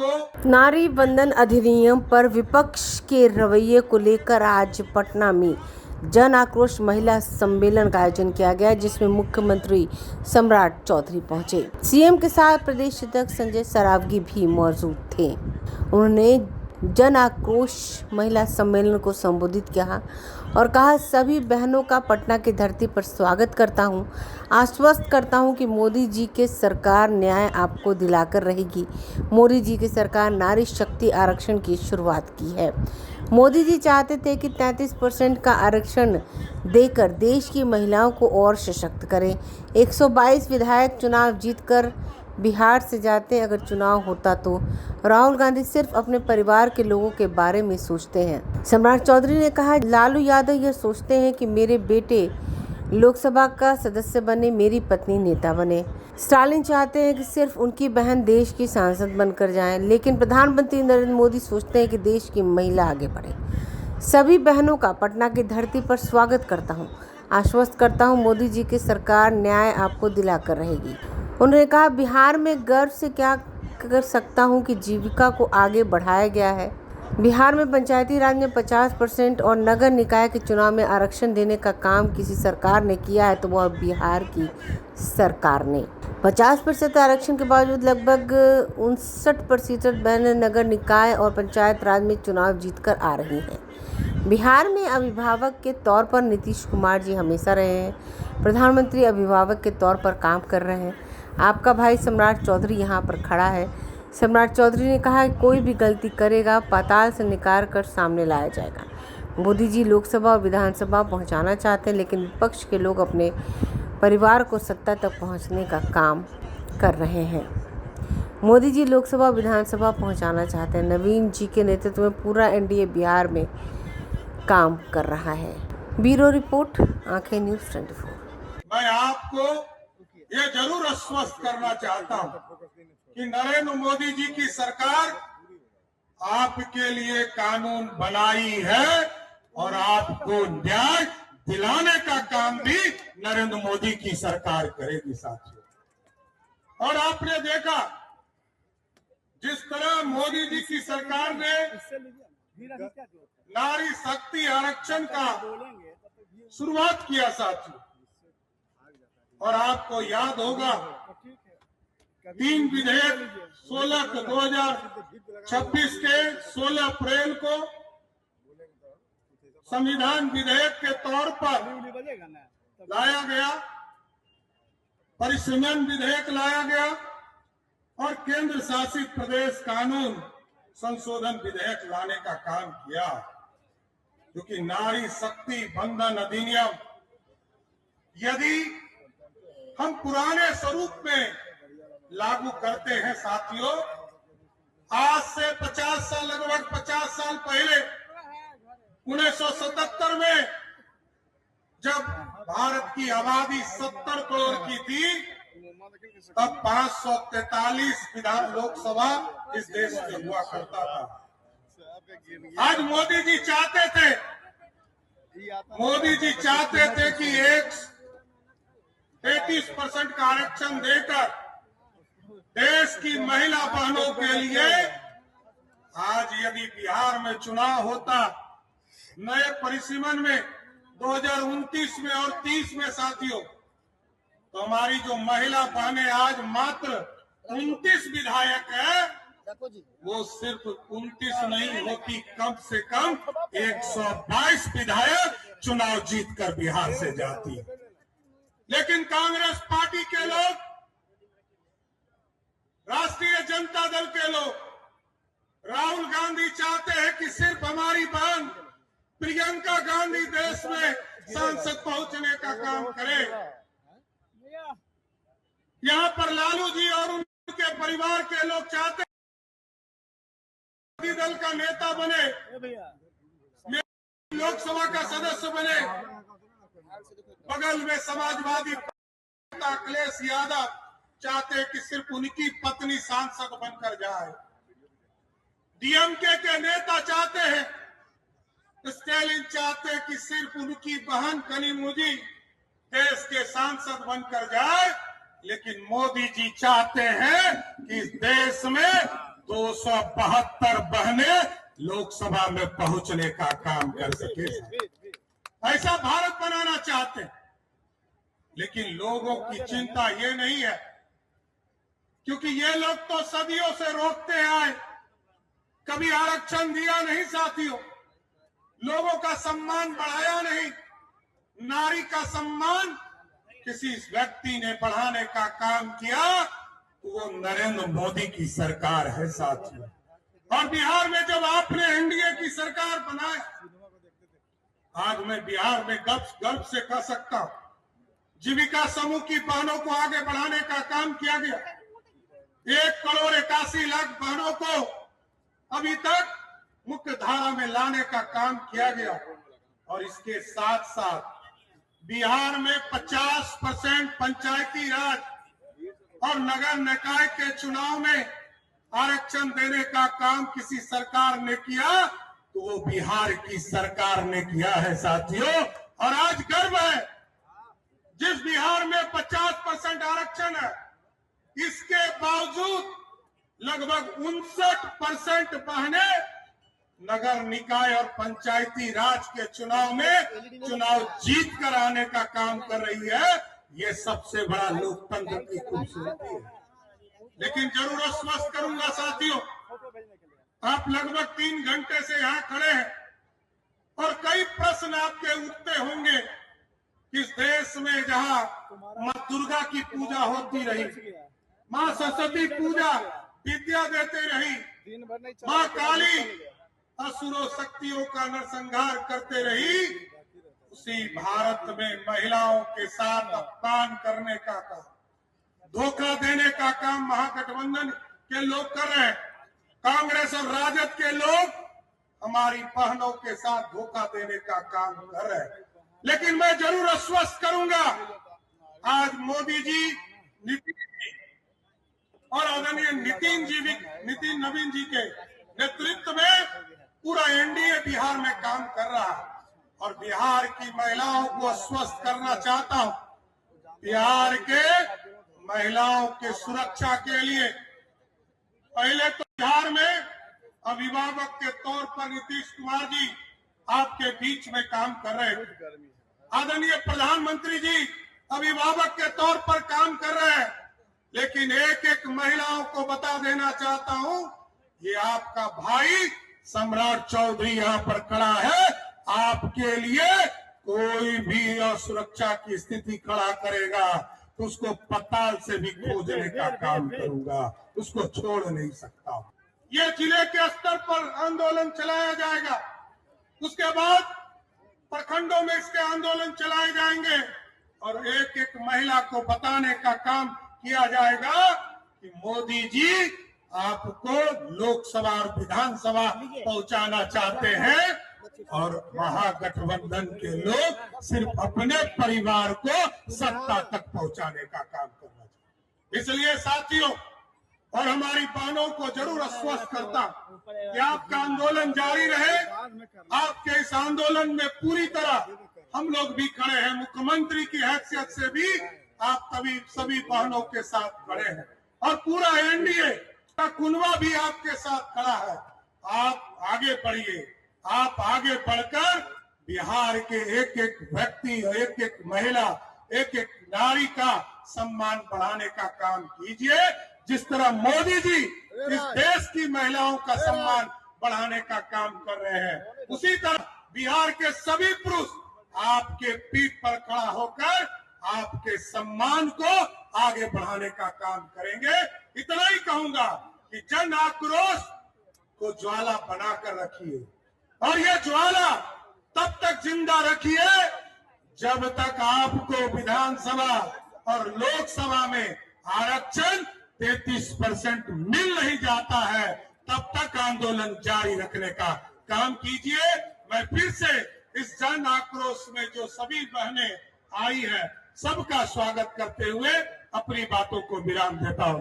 आपको नारी बंधन अधिनियम पर विपक्ष के रवैये को लेकर आज पटना में जन आक्रोश महिला सम्मेलन का आयोजन किया गया, जिसमें मुख्यमंत्री सम्राट चौधरी पहुंचे। सीएम के साथ प्रदेश अध्यक्ष संजय सरावगी भी मौजूद थे। उन्होंने जन आक्रोश महिला सम्मेलन को संबोधित किया और कहा, सभी बहनों का पटना की धरती पर स्वागत करता हूं। आश्वस्त करता हूं कि मोदी जी की सरकार न्याय आपको दिलाकर रहेगी। मोदी जी की सरकार नारी शक्ति आरक्षण की शुरुआत की है। मोदी जी चाहते थे कि 33% का आरक्षण देकर देश की महिलाओं को और सशक्त करें। 122 विधायक चुनाव जीतकर बिहार से जाते अगर चुनाव होता तो। राहुल गांधी सिर्फ अपने परिवार के लोगों के बारे में सोचते हैं। सम्राट चौधरी ने कहा, लालू यादव यह सोचते हैं कि मेरे बेटे लोकसभा का सदस्य बने, मेरी पत्नी नेता बने। स्टालिन चाहते हैं कि सिर्फ उनकी बहन देश की सांसद बनकर जाएं, लेकिन प्रधानमंत्री नरेंद्र मोदी सोचते हैं कि देश की महिला आगे बढ़े। सभी बहनों का पटना की धरती पर स्वागत करता हूं। आश्वस्त करता हूं, मोदी जी की सरकार न्याय आपको दिलाकर रहेगी। उन्होंने कहा, बिहार में गर्व से क्या कर सकता हूं कि जीविका को आगे बढ़ाया गया है। बिहार में पंचायती राज में 50% और नगर निकाय के चुनाव में आरक्षण देने का काम किसी सरकार ने किया है तो वह बिहार की सरकार ने। 50% आरक्षण के बावजूद लगभग 59% बहनें नगर निकाय और पंचायत राज में चुनाव जीतकर आ रही हैं। बिहार में अभिभावक के तौर पर नीतीश कुमार जी हमेशा रहे हैं। प्रधानमंत्री अभिभावक के तौर पर काम कर रहे हैं। आपका भाई सम्राट चौधरी यहाँ पर खड़ा है। सम्राट चौधरी ने कहा, कोई भी गलती करेगा पाताल से निकाल कर सामने लाया जाएगा। मोदी जी लोकसभा और विधानसभा पहुँचाना चाहते हैं, लेकिन विपक्ष के लोग अपने परिवार को सत्ता तक पहुँचने का काम कर रहे हैं। मोदी जी लोकसभा और विधानसभा पहुँचाना चाहते हैं। नवीन जी के नेतृत्व में पूरा एनडीए बिहार में काम कर रहा है। ब्यूरो रिपोर्ट, आंखें न्यूज़ 24। मैं आपको ये जरूर आश्वस्त करना चाहता हूं कि नरेंद्र मोदी जी की सरकार आपके लिए कानून बनाई है और आपको न्याय दिलाने का काम भी नरेंद्र मोदी की सरकार करेगी साथियों। और आपने देखा जिस तरह मोदी जी की सरकार ने नारी शक्ति आरक्षण का शुरुआत किया साथियों, और आपको याद होगा 3 विधेयक 2026 के 16 अप्रैल को संविधान विधेयक के तौर पर लाया गया, परिसीमन विधेयक लाया गया और केंद्र शासित प्रदेश कानून संशोधन विधेयक लाने का काम किया, जो कि नारी शक्ति बंधन अधिनियम यदि हम पुराने स्वरूप में लागू करते हैं साथियों, आज से 50 साल लगभग 50 साल पहले 1977 में जब भारत की आबादी 70 करोड़ की थी, तब 543 विधान लोकसभा इस देश में हुआ करता था। आज मोदी जी चाहते थे कि 33% का आरक्षण देकर देश की महिला बहनों के लिए आज यदि बिहार में चुनाव होता नए परिसीमन में 2029 में और 30 में साथियों, तो हमारी जो महिला बहनें आज मात्र 29 विधायक है, वो सिर्फ 29 नहीं होती, कम से कम 122 विधायक चुनाव जीतकर बिहार से जाती। लेकिन कांग्रेस पार्टी के लोग, राष्ट्रीय जनता दल के लोग, राहुल गांधी चाहते हैं कि सिर्फ हमारी बहन प्रियंका गांधी देश में सांसद पहुंचने का काम करे। यहाँ पर लालू जी और उनके परिवार के लोग चाहते हैं दल का नेता बने, लोकसभा का सदस्य बने। बगल में समाजवादी अखिलेश यादव चाहते हैं कि सिर्फ उनकी पत्नी सांसद बनकर जाए। डीएमके के नेता चाहते हैं, स्टालिन चाहते हैं कि सिर्फ उनकी बहन कनिमोझी देश के सांसद बनकर जाए। लेकिन मोदी जी चाहते हैं कि इस देश में 272 बहनें लोकसभा में पहुंचने का काम कर सके। ऐसा भारत बनाना चाहते हैं, लेकिन लोगों की चिंता ये नहीं है, क्योंकि ये लोग तो सदियों से रोकते आए, कभी आरक्षण दिया नहीं साथियों, लोगों का सम्मान बढ़ाया नहीं। नारी का सम्मान किसी व्यक्ति ने बढ़ाने का काम किया तो वो नरेंद्र मोदी की सरकार है साथियों। और बिहार में जब आपने एनडीए की सरकार बनाया, आज मैं बिहार में गर्व से कह सकता हूं, जीविका समूह की बहनों को आगे बढ़ाने का काम किया गया। 1,81,00,000 बहनों को अभी तक मुख्य धारा में लाने का काम किया गया। और इसके साथ साथ बिहार में 50% पंचायती राज और नगर निकाय के चुनाव में आरक्षण देने का काम किसी सरकार ने किया तो वो बिहार की सरकार ने किया है साथियों। और आज गर्व है, जिस बिहार में 50% आरक्षण है, इसके बावजूद लगभग 59% बहनें नगर निकाय और पंचायती राज के चुनाव में चुनाव जीत कर आने का काम कर रही है। ये सबसे बड़ा लोकतंत्र की खूबसूरती है। लेकिन जरूर आश्वस्त करूंगा साथियों, आप लगभग 3 घंटे से यहाँ खड़े हैं और कई प्रश्न आपके उठते होंगे। इस देश में जहाँ माँ दुर्गा की पूजा होती रही, माँ सरस्वती पूजा विद्या देते रही, माँ काली असुरों शक्तियों का नरसंहार करते रही, उसी भारत में महिलाओं के साथ अपमान करने का काम, धोखा देने का काम महागठबंधन के लोग कर रहे हैं। कांग्रेस और राजद के लोग हमारी बहनों के साथ धोखा देने का काम कर रहे हैं। लेकिन मैं जरूर आश्वस्त करूंगा, आज मोदी जी, नीतीश जी और आदरणीय नितिन नवीन जी के नेतृत्व में पूरा एनडीए बिहार में काम कर रहा है। और बिहार की महिलाओं को आश्वस्त करना चाहता हूं, बिहार के महिलाओं के सुरक्षा के लिए पहले तो बिहार में अभिभावक के तौर पर नीतीश कुमार जी आपके बीच में काम कर रहे हैं। आदरणीय प्रधानमंत्री जी अभिभावक के तौर पर काम कर रहे हैं। लेकिन एक एक महिलाओं को बता देना चाहता हूं, ये आपका भाई सम्राट चौधरी यहाँ पर खड़ा है, आपके लिए कोई भी असुरक्षा की स्थिति खड़ा करेगा तो उसको पताल से भी खोजने का काम करूंगा, उसको छोड़ नहीं सकता। ये जिले के स्तर पर आंदोलन चलाया जाएगा, उसके बाद प्रखंडों में इसके आंदोलन चलाए जाएंगे और एक एक महिला को बताने का काम किया जाएगा कि मोदी जी आपको लोकसभा और विधानसभा पहुंचाना चाहते हैं और महागठबंधन के लोग सिर्फ अपने परिवार को सत्ता तक पहुंचाने का काम करना चाहते। इसलिए साथियों और हमारी बहनों को जरूर आश्वस्त करता कि आपका आंदोलन जारी रहे। आपके इस आंदोलन में पूरी तरह हम लोग भी खड़े हैं, मुख्यमंत्री की हैसियत से भी आप सभी बहनों के साथ खड़े हैं और पूरा एनडीए का कुनवा भी आपके साथ खड़ा है। आप आगे बढ़िए, आप आगे बढ़कर बिहार के एक एक व्यक्ति, एक एक महिला, एक एक नारी का सम्मान बढ़ाने का काम कीजिए। जिस तरह मोदी जी इस देश की महिलाओं का सम्मान बढ़ाने का काम कर रहे हैं, उसी तरह बिहार के सभी पुरुष आपके पीठ पर खड़ा होकर आपके सम्मान को आगे बढ़ाने का काम करेंगे। इतना ही कहूंगा कि जन आक्रोश को ज्वाला बनाकर रखिए और ये ज्वाला तब तक जिंदा रखिए जब तक आपको विधानसभा और लोकसभा में आरक्षण 33% मिल नहीं जाता है, तब तक आंदोलन जारी रखने का काम कीजिए। मैं फिर से इस जन आक्रोश में जो सभी बहनें आई हैं, सबका स्वागत करते हुए अपनी बातों को विराम देता हूं।